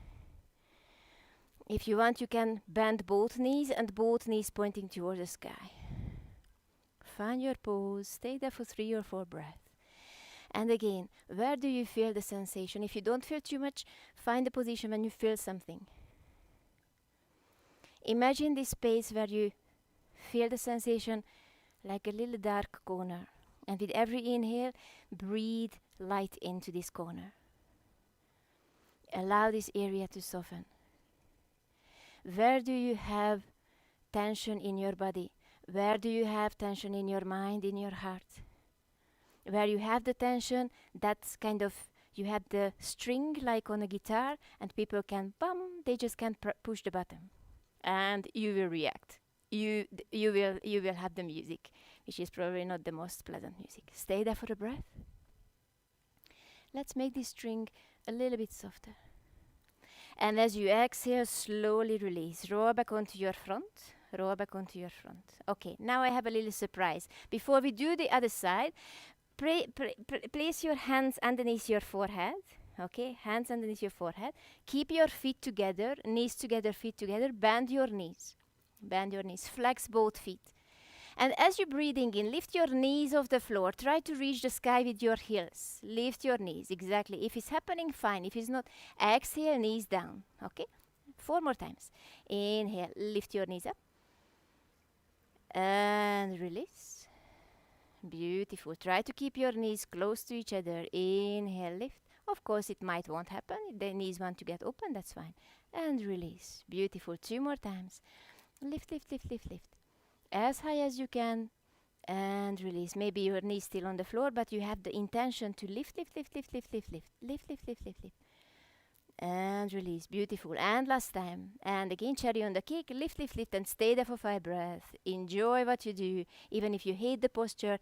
If you want, you can bend both knees and both knees pointing towards the sky. Find your pose. Stay there for 3 or 4 breaths. And again, where do you feel the sensation? If you don't feel too much, find the position when you feel something. Imagine this space where you feel the sensation like a little dark corner. And with every inhale, breathe light into this corner. Allow this area to soften. Where do you have tension in your body? Where do you have tension in your mind, in your heart? Where you have the tension, that's kind of, you have the string like on a guitar, and people can, they just can't push the button. And you will react. You will have the music, which is probably not the most pleasant music. Stay there for a breath. Let's make this string a little bit softer. And as you exhale, slowly release. Roll back onto your front. Roll back onto your front. Okay, now I have a little surprise. Before we do the other side, place your hands underneath your forehead. Okay, hands underneath your forehead. Keep your feet together, knees together, feet together. Bend your knees. Bend your knees. Flex both feet. And as you're breathing in, lift your knees off the floor. Try to reach the sky with your heels. Lift your knees, exactly. If it's happening, fine. If it's not, exhale, knees down. Okay? 4 more times. Inhale, lift your knees up. And release. Beautiful. Try to keep your knees close to each other. Inhale, lift. Of course, it might won't happen. If the knees want to get open, that's fine. And release. Beautiful. 2 more times. Lift, lift, lift, lift, lift. As high as you can. And release. Maybe your knees still on the floor, but you have the intention to lift, lift, lift, lift, lift, lift, lift, lift, lift, lift, lift, lift. And release. Beautiful. And last time. And again, cherry on the cake. Lift, lift, lift, and stay there for 5 breaths. Enjoy what you do. Even if you hate the posture,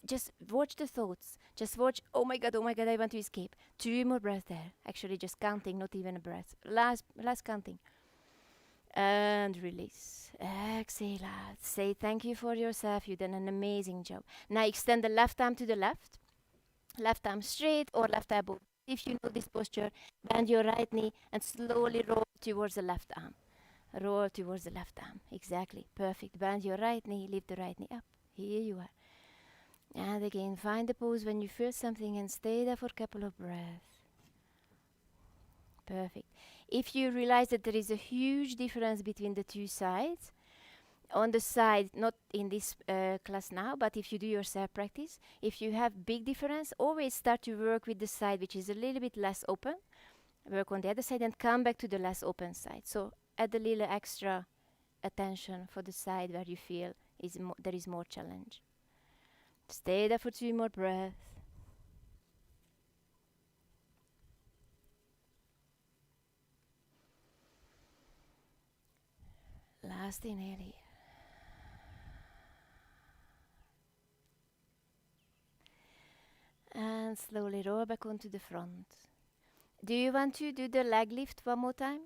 just watch the thoughts. Just watch, oh my God, I want to escape. 2 more breaths there. Actually, just counting, not even a breath. Last counting. And release. Exhale out. Say thank you for yourself. You've done an amazing job. Now extend the left arm to the left. Left arm straight or left elbow. If you know this posture, bend your right knee and slowly roll towards the left arm. Roll towards the left arm. Exactly. Perfect. Bend your right knee. Lift the right knee up. Here you are. And again, find the pose when you feel something and stay there for a couple of breaths. Perfect. If you realize that there is a huge difference between the two sides, on the side, not in this class now, but if you do your self-practice, if you have big difference, always start to work with the side which is a little bit less open. Work on the other side and come back to the less open side. So add a little extra attention for the side where you feel there is more challenge. Stay there for 2 more breaths. Last inhale here. And slowly roll back onto the front. Do you want to do the leg lift one more time?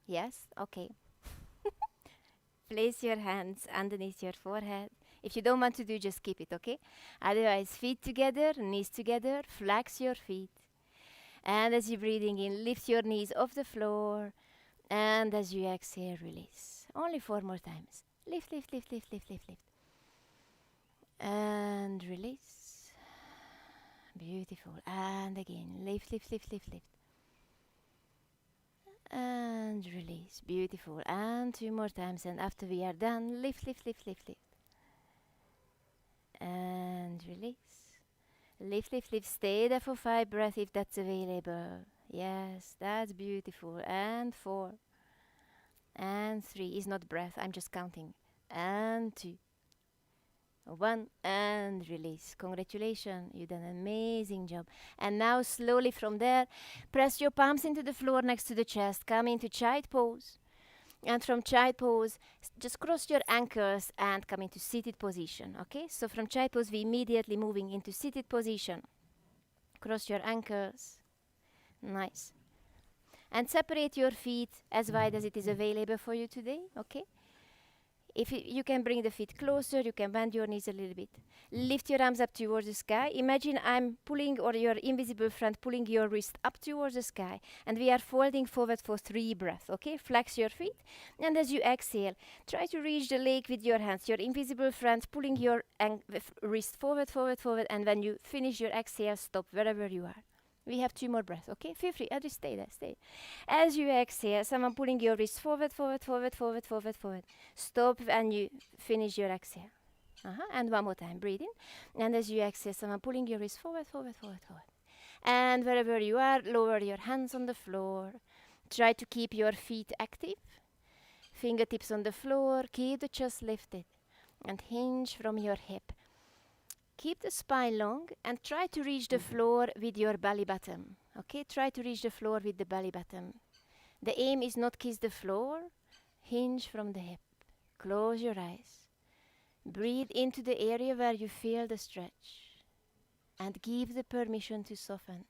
Yes? Okay. Place your hands underneath your forehead. If you don't want to do, just keep it, okay? Otherwise, feet together, knees together, flex your feet. And as you're breathing in, lift your knees off the floor. And as you exhale, release. Only 4 more times. Lift, lift, lift, lift, lift, lift, lift. And release. Beautiful. And again, lift, lift, lift, lift, lift. And release. Beautiful. And 2 more times. And after we are done, lift, lift, lift, lift, lift. And release. Lift, lift, lift. Stay there for 5 breaths if that's available. Yes, that's beautiful. And 4. And 3 is not breath. I'm just counting. And 2. 1 and release. Congratulations, you've done an amazing job. And now slowly from there, press your palms into the floor next to the chest. Come into child pose. And from child pose, just cross your ankles and come into seated position. Okay, so from child pose, we immediately moving into seated position. Cross your ankles. Nice. And separate your feet as wide as it is available for you today. Okay. If you can bring the feet closer, you can bend your knees a little bit. Lift your arms up towards the sky. Imagine I'm pulling, or your invisible friend pulling your wrist up towards the sky. And we are folding forward for 3 breaths, okay? Flex your feet. And as you exhale, try to reach the lake with your hands. Your invisible friend pulling your wrist forward, forward, forward. And when you finish your exhale, stop wherever you are. We have 2 more breaths, okay? Feel free. Just stay there, stay. As you exhale, someone pulling your wrist forward, forward, forward, forward, forward, forward. Stop and you finish your exhale. And one more time, breathe in. And as you exhale, someone pulling your wrist forward, forward, forward, forward. And wherever you are, lower your hands on the floor. Try to keep your feet active. Fingertips on the floor. Keep the chest lifted. And hinge from your hip. Keep the spine long and try to reach the floor with your belly button. Okay, try to reach the floor with the belly button. The aim is not kiss the floor. Hinge from the hip. Close your eyes. Breathe into the area where you feel the stretch. And give the permission to soften.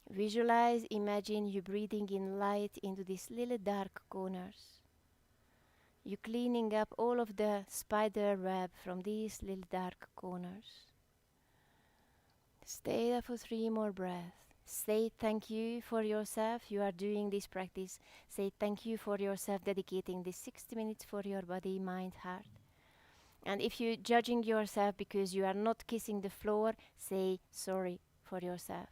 Visualize, imagine you breathing in light into these little dark corners. You're cleaning up all of the spider web from these little dark corners. Stay there for 3 more breaths. Say thank you for yourself. You are doing this practice. Say thank you for yourself dedicating this 60 minutes for your body, mind, heart. And if you're judging yourself because you are not kissing the floor, say sorry for yourself.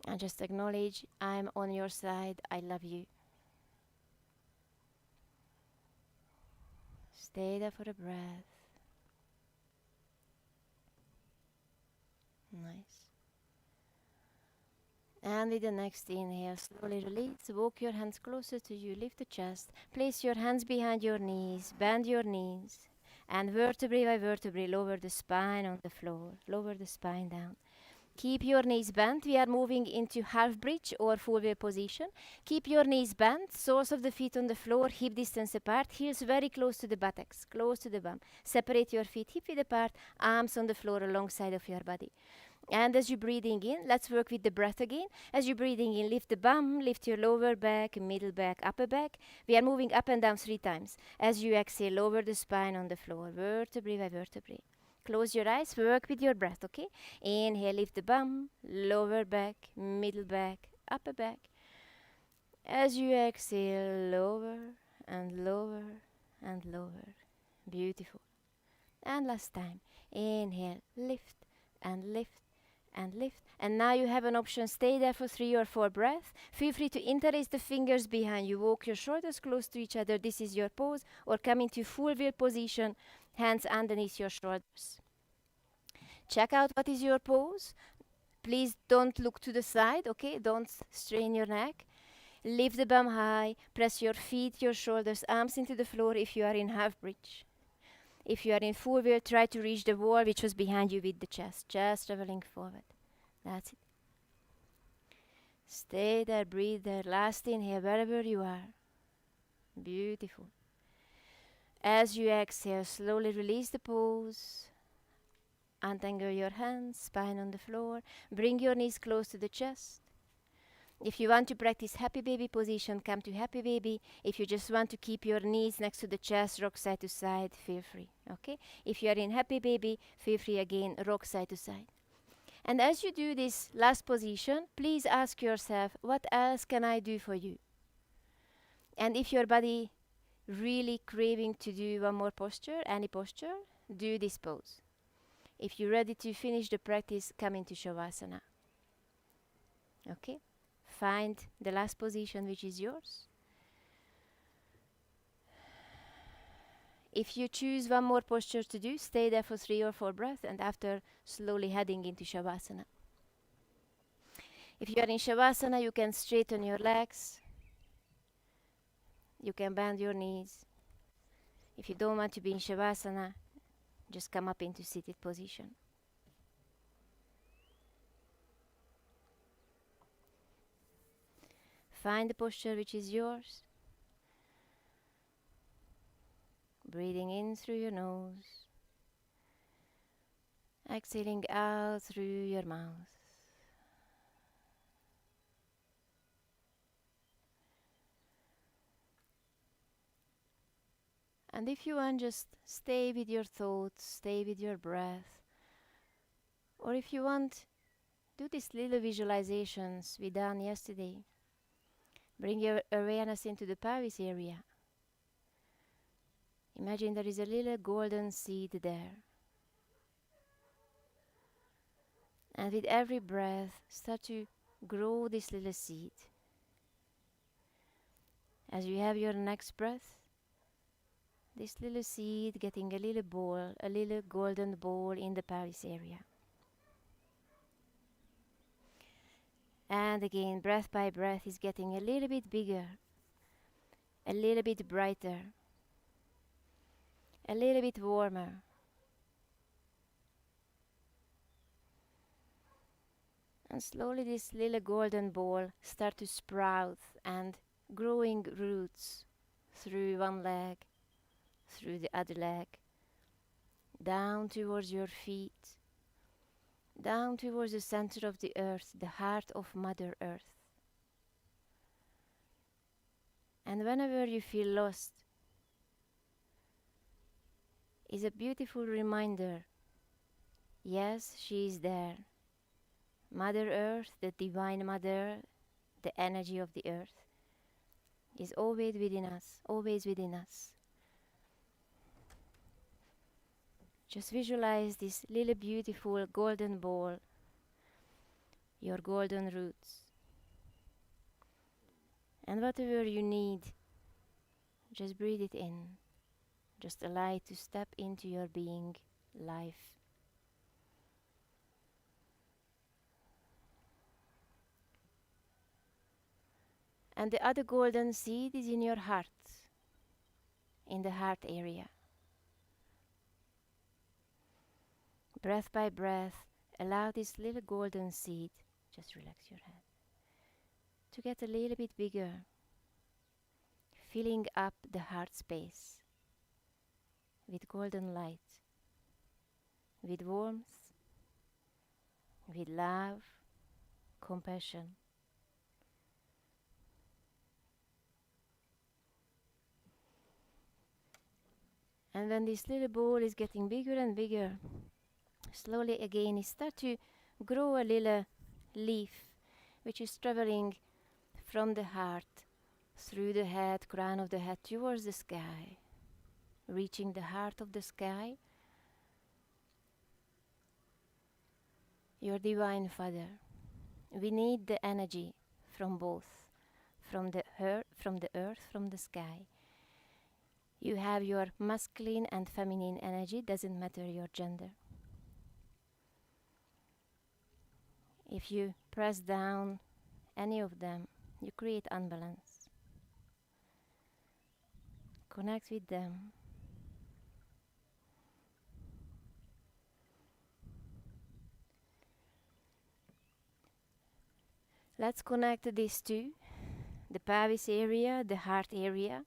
And just acknowledge, I'm on your side, I love you. Stay there for a breath. Nice. And with the next inhale, slowly release. Walk your hands closer to you. Lift the chest. Place your hands behind your knees. Bend your knees. And vertebrae by vertebrae, lower the spine on the floor. Lower the spine down. Keep your knees bent. We are moving into half bridge or full wheel position. Keep your knees bent. Soles of the feet on the floor. Hip distance apart. Heels very close to the buttocks. Close to the bum. Separate your feet hip width apart. Arms on the floor alongside of your body. And as you're breathing in, let's work with the breath again. As you're breathing in, lift the bum, lift your lower back, middle back, upper back. We are moving up and down 3 times. As you exhale, lower the spine on the floor, vertebrae by vertebrae. Close your eyes, work with your breath, okay? Inhale, lift the bum, lower back, middle back, upper back. As you exhale, lower and lower and lower. Beautiful. And last time. Inhale, lift and lift and lift. And now you have an option. Stay there for 3 or 4 breaths. Feel free to interlace the fingers behind you. Walk your shoulders close to each other. This is your pose. Or come into full wheel position. Hands underneath your shoulders. Check out what is your pose. Please don't look to the side, okay? Don't strain your neck. Lift the bum high. Press your feet, your shoulders, arms into the floor if you are in half bridge. If you are in full wheel, try to reach the wall which was behind you with the chest. Just traveling forward. That's it. Stay there, breathe there. Last inhale, wherever you are. Beautiful. As you exhale, slowly release the pose. Untangle your hands, spine on the floor. Bring your knees close to the chest. If you want to practice happy baby position, come to happy baby. If you just want to keep your knees next to the chest, rock side to side, feel free. Okay? If you are in happy baby, feel free again, rock side to side. And as you do this last position, please ask yourself, what else can I do for you? And if your body really craving to do one more posture, any posture, do this pose. If you're ready to finish the practice, come into Shavasana. Okay? Find the last position which is yours. If you choose one more posture to do, stay there for 3 or 4 breaths and after slowly heading into Shavasana. If you are in Shavasana, you can straighten your legs. You can bend your knees. If you don't want to be in Shavasana, just come up into seated position. Find the posture which is yours. Breathing in through your nose. Exhaling out through your mouth. And if you want, just stay with your thoughts, stay with your breath. Or if you want, do these little visualizations we done yesterday. Bring your awareness into the pelvis area. Imagine there is a little golden seed there. And with every breath, start to grow this little seed. As you have your next breath, this little seed getting a little ball, a little golden ball in the pelvis area. And again, breath by breath is getting a little bit bigger, a little bit brighter, a little bit warmer. And slowly this little golden ball start to sprout and growing roots through one leg, through the other leg, down towards your feet, down towards the center of the earth, the heart of Mother Earth. And whenever you feel lost, is a beautiful reminder. Yes, she is there. Mother Earth, the Divine Mother, the energy of the earth, is always within us, always within us. Just visualize this little beautiful golden ball, your golden roots. And whatever you need, just breathe it in. Just allow it to step into your being, life. And the other golden seed is in your heart, in the heart area. Breath by breath, allow this little golden seed, just relax your head, to get a little bit bigger, filling up the heart space with golden light, with warmth, with love, compassion. And when this little ball is getting bigger and bigger, slowly again it starts to grow a little leaf, which is traveling from the heart, through the head, crown of the head, towards the sky, reaching the heart of the sky, your Divine Father. We need the energy from both, from the earth, from the sky. You have your masculine and feminine energy, doesn't matter your gender. If you press down any of them, you create unbalance. Connect with them. Let's connect these two, the pelvis area, the heart area,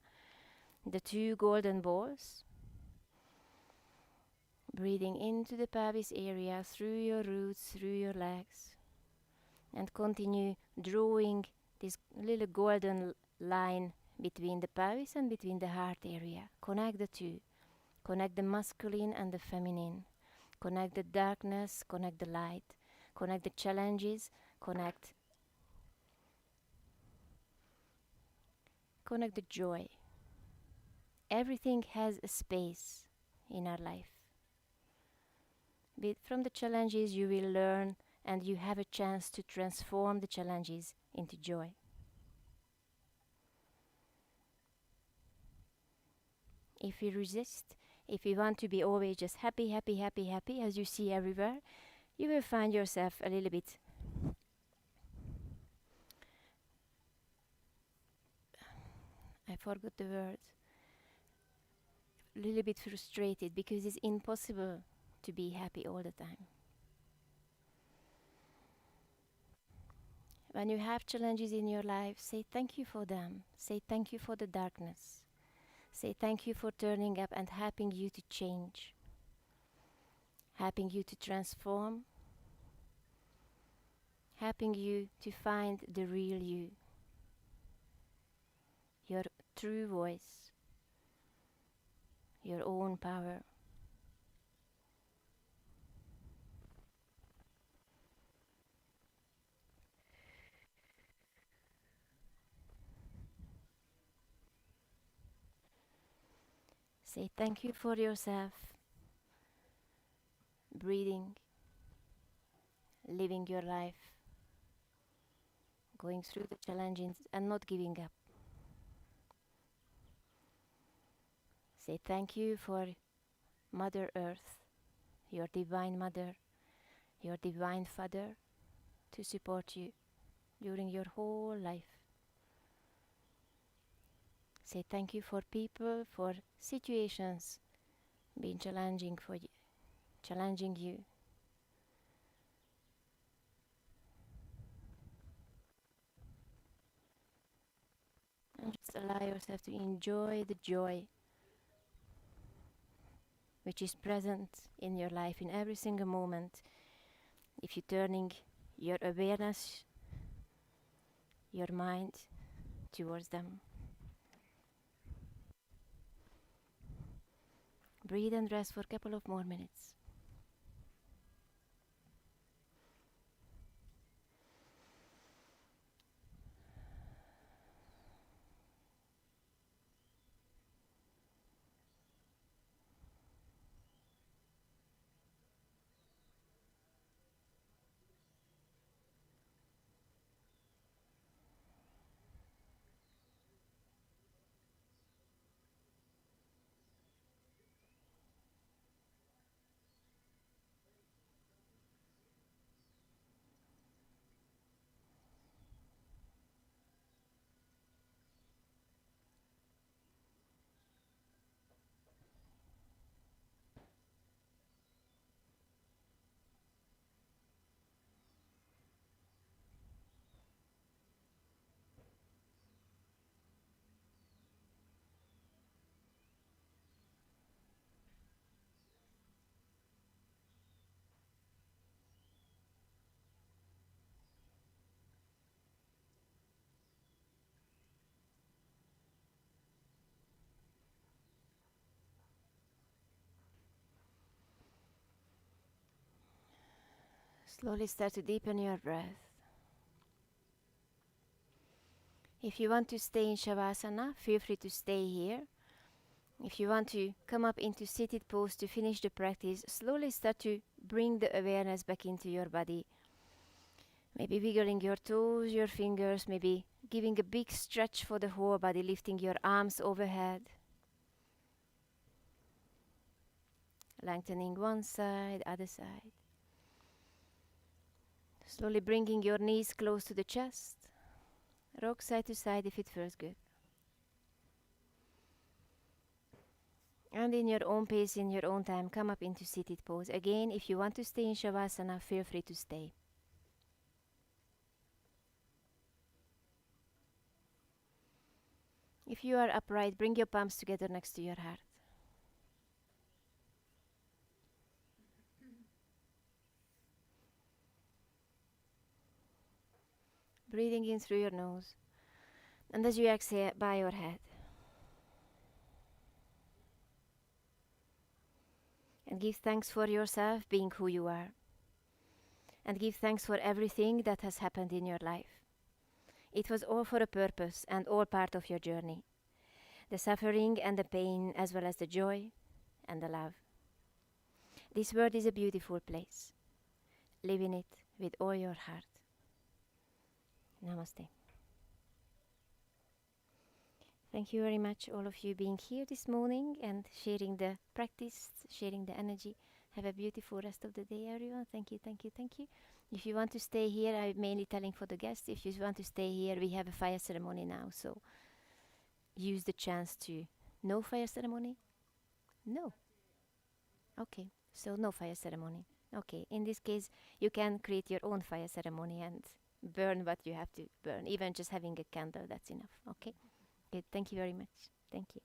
the two golden balls. Breathing into the pelvis area through your roots, through your legs, and continue drawing this little golden line between the pelvis and between the heart area. Connect the two. Connect the masculine and the feminine. Connect the darkness, connect the light. Connect the challenges, connect the joy. Everything has a space in our life. From the challenges you will learn, and you have a chance to transform the challenges into joy. If we resist, if we want to be always just happy, happy, happy, happy, as you see everywhere, you will find yourself a little bit I forgot the word, a little bit frustrated, because it's impossible to be happy all the time. When you have challenges in your life, say thank you for them. Say thank you for the darkness. Say thank you for turning up and helping you to change, helping you to transform, helping you to find the real you, your true voice, your own power. Say thank you for yourself, breathing, living your life, going through the challenges and not giving up. Say thank you for Mother Earth, your Divine Mother, your Divine Father, to support you during your whole life. Say thank you for people, for situations being challenging for you, challenging you. And just allow yourself to enjoy the joy which is present in your life in every single moment. If you're turning your awareness, your mind towards them. Breathe and rest for a couple of more minutes. Slowly start to deepen your breath. If you want to stay in Shavasana, feel free to stay here. If you want to come up into seated pose to finish the practice, slowly start to bring the awareness back into your body. Maybe wiggling your toes, your fingers, maybe giving a big stretch for the whole body, lifting your arms overhead. Lengthening one side, other side. Slowly bringing your knees close to the chest. Rock side to side if it feels good. And in your own pace, in your own time, come up into seated pose. Again, if you want to stay in Shavasana, feel free to stay. If you are upright, bring your palms together next to your heart. Breathing in through your nose. And as you exhale, bow your head. And give thanks for yourself being who you are. And give thanks for everything that has happened in your life. It was all for a purpose and all part of your journey. The suffering and the pain, as well as the joy and the love. This world is a beautiful place. Live in it with all your heart. Namaste. Thank you very much, all of you being here this morning and sharing the practice, sharing the energy. Have a beautiful rest of the day, everyone. Thank you, thank you, thank you. If you want to stay here, I'm mainly telling for the guests. If you want to stay here, we have a fire ceremony now, so use the chance to. No fire ceremony? No. Okay, so no fire ceremony. Okay, in this case, you can create your own fire ceremony and burn what you have to burn. Even just having a candle, that's enough. Okay? Good. Thank you very much. Thank you.